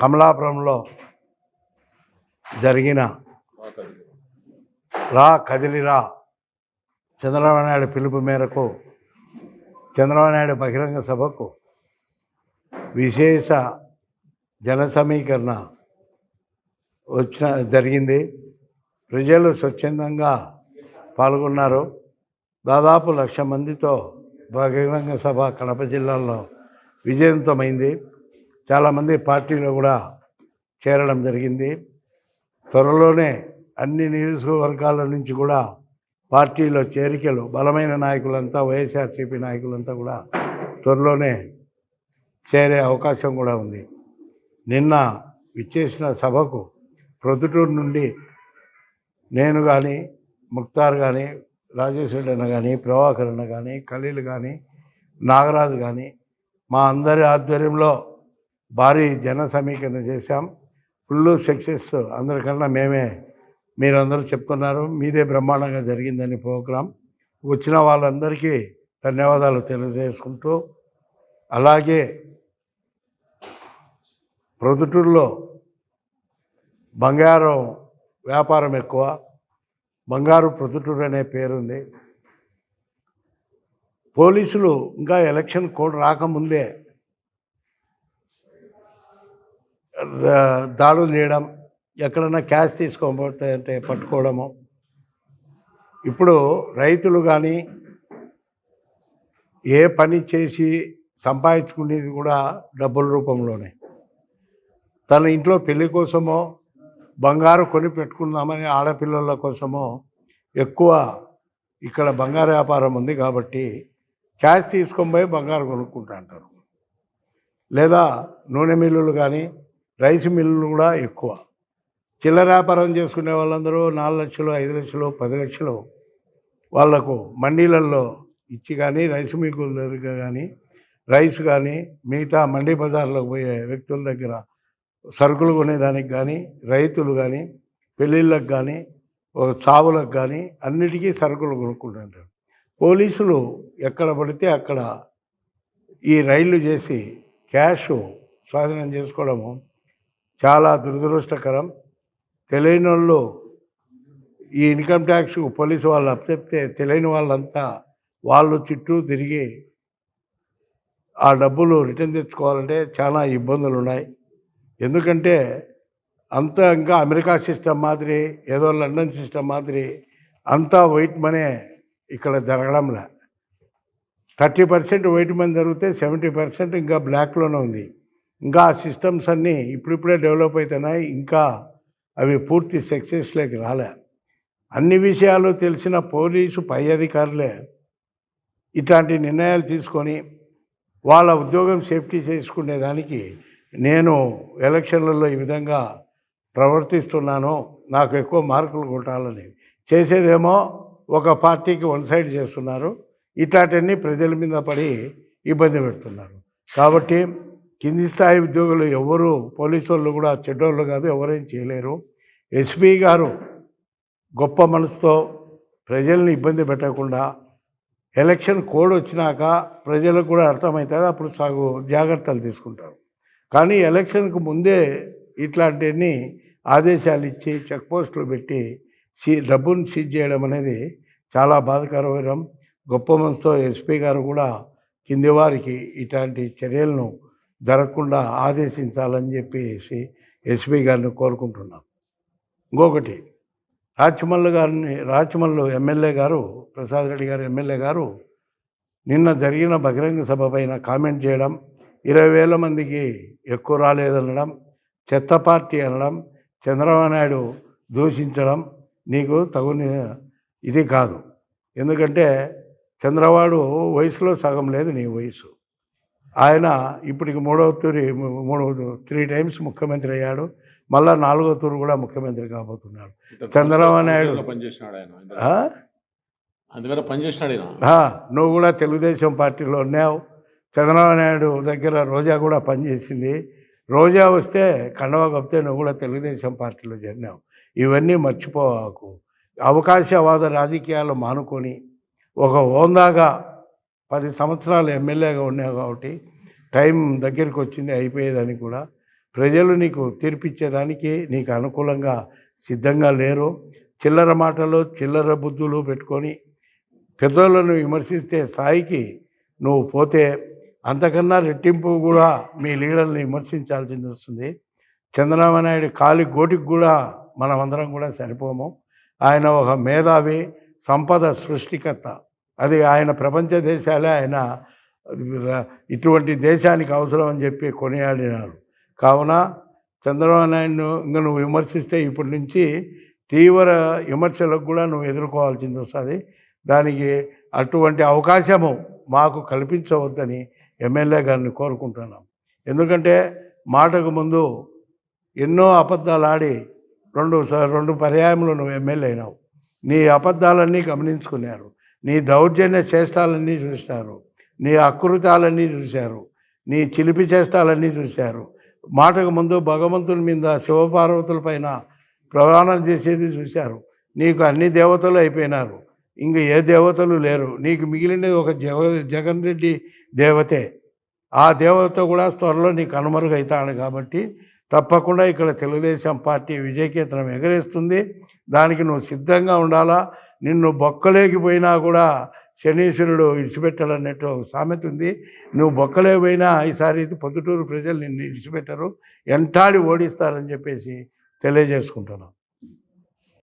కమలాపురంలో జరిగిన కదిలిరా చంద్రబాబు నాయుడు పిలుపు మేరకు చంద్రబాబు నాయుడు బహిరంగ సభకు విశేష జన సమీకరణ జరిగింది. ప్రజలు స్వచ్ఛందంగా పాల్గొన్నారు. దాదాపు 1,00,000 మందితో బహిరంగ సభ కడప జిల్లాలో విజయవంతమైంది. చాలామంది పార్టీలో కూడా చేరడం జరిగింది. త్వరలోనే అన్ని నియోజకవర్గాల నుంచి కూడా పార్టీలో చేరికలు బలమైన నాయకులంతా వైఎస్ఆర్సీపీ నాయకులంతా కూడా త్వరలోనే చేరే అవకాశం కూడా ఉంది. నిన్న ఇచ్చేసిన సభకు ప్రొద్దుటూరు నుండి నేను కానీ, ముక్తార్ కానీ, రాజేష్ రెడ్డి అన్న కానీ, ప్రభాకర్ అన్న కానీ, ఖలీల్ కానీ, నాగరాజు కానీ మా అందరి ఆధ్వర్యంలో భారీ జన సమీకరణ చేశాం. ఫుల్ సక్సెస్ అందరికన్నా మీరందరూ చెప్తున్నారు. మీదే బ్రహ్మాండంగా జరిగిందని ప్రోగ్రాం. వచ్చిన వాళ్ళందరికీ ధన్యవాదాలు తెలియజేసుకుంటూ, అలాగే ప్రొద్దుటూరులో బంగారం వ్యాపారం ఎక్కువ. బంగారు ప్రొద్దుటూరు అనే పేరుంది. పోలీసులు ఇంకా ఎలక్షన్ కోడ్ రాకముందే దాడులు చేయడం, ఎక్కడన్నా క్యాష్ తీసుకోకపోతే అంటే పట్టుకోవడము. ఇప్పుడు రైతులు కానీ ఏ పని చేసి సంపాదించుకునేది కూడా డబ్బుల రూపంలోనే. తన ఇంట్లో పెళ్లి కోసమో బంగారు కొని పెట్టుకుందామని ఆడపిల్లల కోసమో ఎక్కువ ఇక్కడ బంగారు వ్యాపారం ఉంది కాబట్టి క్యాష్ తీసుకొని పోయి బంగారు కొనుక్కుంటా అంటారు. లేదా నూనె మిల్లులు కానీ రైస్ మిల్లులు కూడా ఎక్కువ. చిల్లర వ్యాపారం చేసుకునే వాళ్ళందరూ 4 లక్షలు, 5 లక్షలు, 10 లక్షలు వాళ్లకు మండీలలో ఇచ్చి కానీ, రైస్ మిల్లుల దగ్గర కానీ, రైస్ కానీ, మిగతా మండీ బజార్లకు పోయే వ్యక్తుల దగ్గర సరుకులు కొనేదానికి కానీ, రైతులు కానీ, పెళ్ళిళ్ళకు కానీ, చావులకు కానీ అన్నిటికీ సరుకులు కొనుక్కుంటుంటారు. పోలీసులు ఎక్కడ పడితే అక్కడ ఈ రైళ్లు చేసి క్యాష్ స్వాధీనం చేసుకోవడము చాలా దురదృష్టకరం. తెలియని వాళ్ళు ఈ ఇన్కమ్ ట్యాక్స్ పోలీసు వాళ్ళు అప్పచెప్తే తెలియని వాళ్ళంతా వాళ్ళు చుట్టూ తిరిగి ఆ డబ్బులు రిటర్న్ తెచ్చుకోవాలంటే చాలా ఇబ్బందులు ఉన్నాయి. ఎందుకంటే అంతా ఇంకా అమెరికా సిస్టమ్ మాదిరి, ఏదో లండన్ సిస్టమ్ మాదిరి అంతా వైట్ మనీ ఇక్కడ జరగడంలే. 30% వైట్ మనీ జరిగితే 70% ఇంకా బ్లాక్లోనే ఉంది. ఇంకా ఆ సిస్టమ్స్ అన్నీ ఇప్పుడిప్పుడే డెవలప్ అవుతున్నాయి. ఇంకా అవి పూర్తి సక్సెస్లోకి రాలే. అన్ని విషయాలు తెలిసిన పోలీసు పై అధికారులే ఇట్లాంటి నిర్ణయాలు తీసుకొని వాళ్ళ ఉద్యోగం సేఫ్టీ చేసుకునేదానికి నేను ఎలక్షన్లలో ఈ విధంగా ప్రవర్తిస్తున్నాను, నాకు ఎక్కువ మార్కులు కొట్టాలని చేసేదేమో ఒక పార్టీకి వన్ సైడ్ చేస్తున్నారు. ఇట్లాంటివన్నీ ప్రజల మీద పడి ఇబ్బంది పెడుతున్నారు. కాబట్టి కింది స్థాయి ఉద్యోగులు ఎవరు, పోలీసు వాళ్ళు కూడా చెడ్డోళ్ళు కాదు, ఎవరేం చేయలేరు. ఎస్పీ గారు గొప్ప మనసుతో ప్రజల్ని ఇబ్బంది పెట్టకుండా ఎలక్షన్ కోడ్ వచ్చినాక ప్రజలకు కూడా అర్థమవుతుంది, అప్పుడు జాగ్రత్తలు తీసుకుంటారు. కానీ ఎలక్షన్కు ముందే ఇట్లాంటివన్నీ ఆదేశాలు ఇచ్చి చెక్ పోస్టులు పెట్టి డబ్బును సీజ్ చేయడం అనేది చాలా బాధాకరమైన. గొప్ప మనసుతో ఎస్పీ గారు కూడా కింది వారికి ఇట్లాంటి చర్యలను జరగకుండా ఆదేశించాలని చెప్పేసి ఎస్పీ గారిని కోరుకుంటున్నాం. ఇంకొకటి, రాచమల్లు ఎమ్మెల్యే గారు, ప్రసాద్ రెడ్డి గారు ఎమ్మెల్యే గారు నిన్న జరిగిన బహిరంగ సభ పైన కామెంట్ చేయడం, 20,000 మందికి ఎక్కువ రాలేదనడం, చెత్త పార్టీ అనడం, చంద్రబాబు నాయుడు దూషించడం నీకు తగుని ఇది కాదు. ఎందుకంటే చంద్రబాబు వయసులో సగం లేదు నీ వయసు. ఆయన ఇప్పటికి 3 టైమ్స్ ముఖ్యమంత్రి అయ్యాడు. మళ్ళా 4వ తూరు కూడా ముఖ్యమంత్రి కాబోతున్నాడు. చంద్రబాబు నాయుడు నువ్వు కూడా తెలుగుదేశం పార్టీలో ఉన్నావు. చంద్రబాబు నాయుడు దగ్గర రోజా కూడా పనిచేసింది. రోజా వస్తే కండవా కప్పితే నువ్వు కూడా తెలుగుదేశం పార్టీలో చేరినావు. ఇవన్నీ మర్చిపోవాకు. అవకాశవాద రాజకీయాలు మానుకొని ఒక హోందాగా 10 సంవత్సరాలు ఎమ్మెల్యేగా ఉన్నావు కాబట్టి టైం దగ్గరికి వచ్చింది, అయిపోయేదని కూడా ప్రజలు నీకు తీర్పిచ్చేదానికి నీకు అనుకూలంగా సిద్ధంగా లేరు. చిల్లర మాటలు చిల్లర బుద్ధులు పెట్టుకొని పెద్దోళ్ళను విమర్శిస్తే స్థాయికి నువ్వు పోతే అంతకన్నా రెట్టింపు కూడా మీ లీడర్ని విమర్శించాల్సింది వస్తుంది. చంద్రబాబు నాయుడు కాలి గోటికి కూడా మనమందరం కూడా సరిపోము. ఆయన ఒక మేధావి, సంపద సృష్టికర్త. అది ఆయన ప్రపంచ దేశాలే ఆయన ఇటువంటి దేశానికి అవసరం అని చెప్పి కొనియాడినారు. కావున చంద్రబాబు నాయుడును ఇంకా నువ్వు విమర్శిస్తే ఇప్పటి నుంచి తీవ్ర విమర్శలకు కూడా నువ్వు ఎదుర్కోవాల్సింది వస్తుంది. దానికి అటువంటి అవకాశము మాకు కల్పించవద్దని ఎమ్మెల్యే గారిని కోరుకుంటున్నాం. ఎందుకంటే మాటకు ముందు ఎన్నో అబద్ధాలు ఆడి రెండు పర్యాయములు నువ్వు ఎమ్మెల్యే అయినావు. నీ అబద్ధాలన్నీ గమనించుకున్నారు, నీ దౌర్జన్య చేష్టాలన్నీ చూశారు, నీ అకృతాలన్నీ చూశారు, నీ చిలిపి చేష్టాలన్నీ చూశారు. మాటకు ముందు భగవంతుని మీద శివపార్వతుల పైన ప్రయాణం చేసేది చూశారు. నీకు అన్ని దేవతలు అయిపోయినారు, ఇంక ఏ దేవతలు లేరు. నీకు మిగిలినది ఒక జగన్ రెడ్డి దేవతే. ఆ దేవత కూడా త్వరలో నీకు కనుమరుగవుతాడు. కాబట్టి తప్పకుండా ఇక్కడ తెలుగుదేశం పార్టీ విజయకేతనం ఎగరేస్తుంది. దానికి నువ్వు సిద్ధంగా ఉండాలా. నిన్ను బొక్కలేకపోయినా కూడా శనీశ్వరుడు ఇడిచిపెట్టాలన్నట్టు ఒక సామెత ఉంది. నువ్వు బొక్కలేకపోయినా ఈసారి పొద్దుటూరు ప్రజలు నిన్ను ఇడిచిపెట్టరు, ఎంటాడి ఓడిస్తారని చెప్పేసి తెలియజేసుకుంటున్నాను.